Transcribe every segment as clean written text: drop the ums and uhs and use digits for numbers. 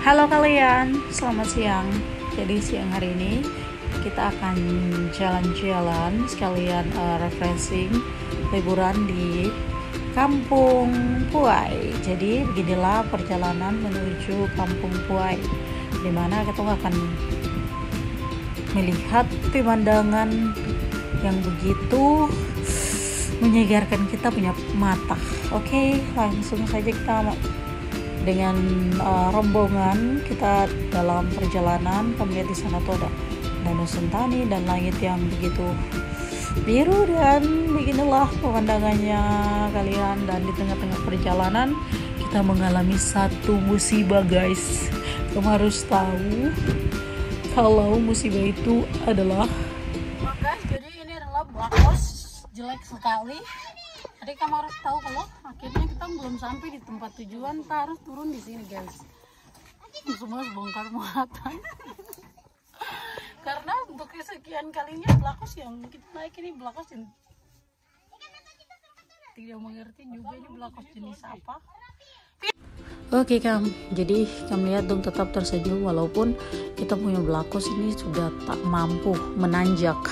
Halo kalian, selamat siang. Jadi siang hari ini kita akan jalan-jalan sekalian refreshing liburan di Kampung Puai. Jadi beginilah perjalanan menuju Kampung Puai, dimana kita akan melihat pemandangan yang begitu menyegarkan kita punya mata. Oke, langsung saja kita dengan rombongan kita dalam perjalanan. Kami lihat di sana tuh ada Danau Sentani dan langit yang begitu biru, dan beginilah pemandangannya kalian. Dan di tengah-tengah perjalanan kita mengalami satu musibah, guys. Kamu harus tahu kalau musibah itu adalah guys, jadi ini adalah blakos jelek sekali. Jadi kamu harus tahu kalau akhirnya kita belum sampai di tempat tujuan, kita harus turun di sini, guys. Semua bongkar muatan. Karena untuk kesekian kalinya blakos yang kita naik ini blakos yang tidak mengerti juga ini blakos jenis apa. Oke Kam, jadi kami lihat dong tetap tersenyum walaupun kita punya blakos ini sudah tak mampu menanjak.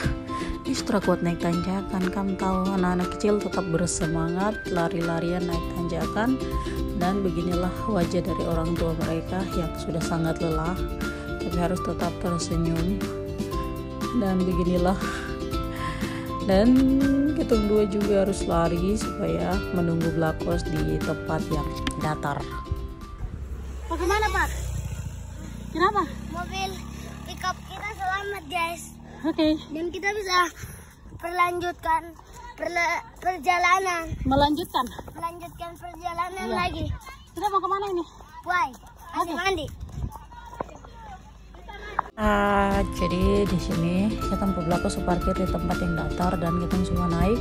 Ini sudah kuat naik tanjakan. Kamu tahu anak-anak kecil tetap bersemangat lari-larian naik tanjakan, dan beginilah wajah dari orang tua mereka yang sudah sangat lelah tapi harus tetap tersenyum. Dan beginilah, dan kita berdua juga harus lari supaya menunggu blakos di tempat yang datar. Bagaimana Pak? Kenapa? Mobil pickup kita selamat, guys. Oke. Dan kita bisa melanjutkan perjalanan perjalanan Iya. lagi. Kita mau kemana ini? Why? Masih Oke. mandi. Jadi di sini kita blakos parkir di tempat yang datar dan kita semua naik.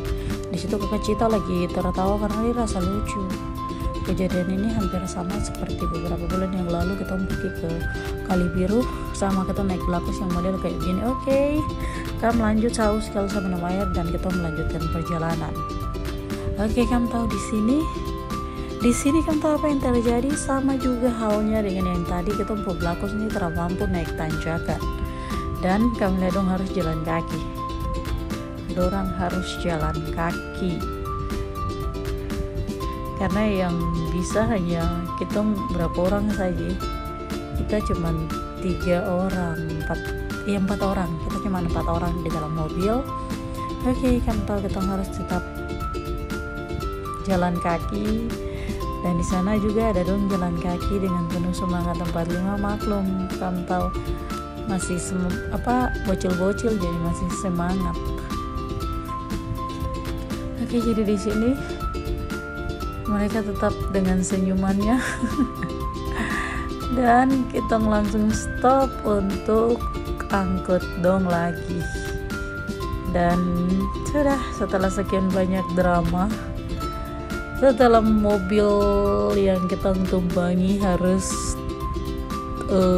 Di situ kakak Cita lagi tertawa karena dia rasa lucu. Kejadian ini hampir sama seperti beberapa bulan yang lalu kita pergi ke Kali Biru sama kita naik blakos yang model kayak gini. Oke, kita lanjut saus kalau sama minum air dan kita melanjutkan perjalanan. Oke, kamu tahu di sini kamu tahu apa yang terjadi? Sama juga halnya dengan yang tadi, kita blakos ini tidak mampu naik tanjakan dan kamu lihat dong harus jalan kaki. Dorang harus jalan kaki karena yang bisa hanya kita berapa orang saja. Kita cuma 4 orang, kita cuma 4 orang di dalam mobil. Oke, kamu tahu kita harus tetap jalan kaki, dan di sana juga ada dong jalan kaki dengan penuh semangat. Tempat 5 maklum, kamu tahu masih bocil-bocil jadi masih semangat. Oke, jadi di sini mereka tetap dengan senyumannya. Dan kita langsung stop untuk angkut dong lagi. Dan sudah, setelah sekian banyak drama, setelah mobil yang kita tumpangi harus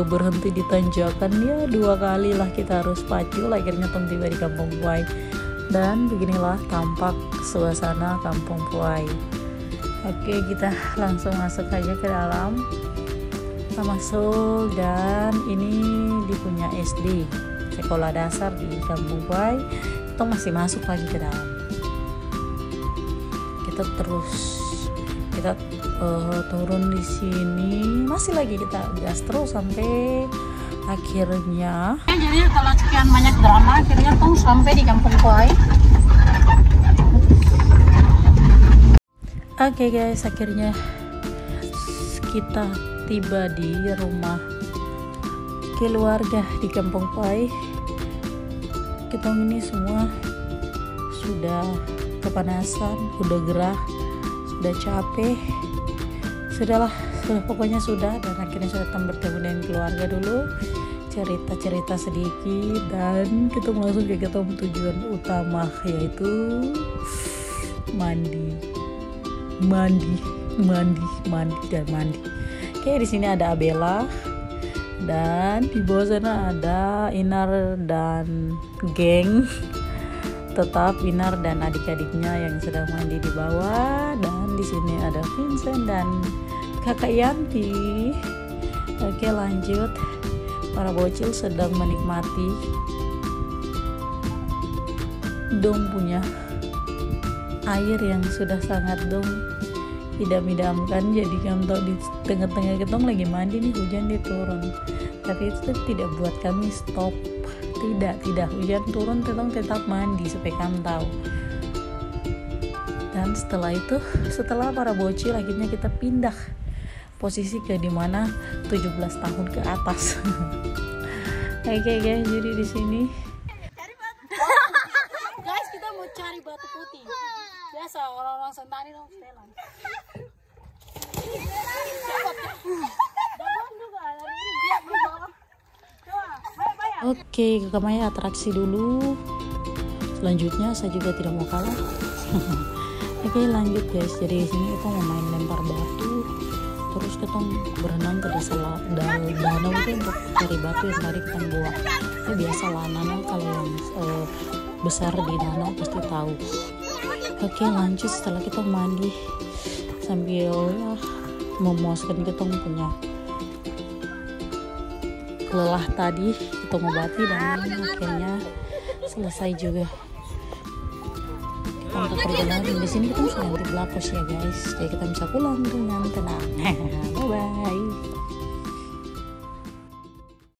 berhenti di tanjakan, ya 2 kali lah kita harus pacu, akhirnya tiba di Kampung Puai. Dan beginilah tampak suasana Kampung Puai. Oke, kita langsung masuk aja ke dalam. Kita masuk, dan ini punya SD, sekolah dasar di Kampung Puai. Kita masih masuk lagi ke dalam. Kita turun di sini, masih lagi kita gas terus sampai akhirnya. Jadi kalau sekian banyak drama, akhirnya sampai di Kampung Puai. Oke guys, akhirnya kita tiba di rumah keluarga di Kampung Puai. Kita ini semua sudah kepanasan, udah gerah, sudah capek, sudah pokoknya sudah. Dan akhirnya sudah bertemu dengan keluarga dulu, cerita-cerita sedikit, dan kita langsung ke tujuan utama, yaitu mandi. Oke, di sini ada Abela, dan di bawah sana ada Inar dan geng. Tetap Inar dan adik-adiknya yang sedang mandi di bawah, dan di sini ada Vincent dan Kakak Yanti. Oke, lanjut. Para bocil sedang menikmati dong punya air yang sudah sangat dong idam-idamkan. Jadi kamu tahu di tengah-tengah kita lagi mandi nih, hujan dia turun, tapi itu tidak buat kami stop. Tidak hujan turun, tetap mandi supaya kamu tahu. Dan setelah para bocil akhirnya kita pindah posisi ke dimana 17 tahun ke atas. Oke guys, jadi di sini guys kita mau cari batu putih. Biasa orang-orang Sentani dong setelan. Oke, Kakamaya atraksi dulu. Selanjutnya saya juga tidak mau kalah. Oke, lanjut guys. Jadi di sini kita mau main lempar batu. Terus kita berenang ke danau itu untuk cari batu yang tadi kita buang. Ya biasa lah, Nana kalau yang besar di danau pasti tahu. Oke, lanjut setelah kita mandi sambil ya memuaskan kita punya lelah tadi, kita ngobati dan akhirnya selesai juga kita untuk perjalanan. Di sini kita sudah di belakos ya guys, jadi kita bisa pulang dengan tenang. Bye bye.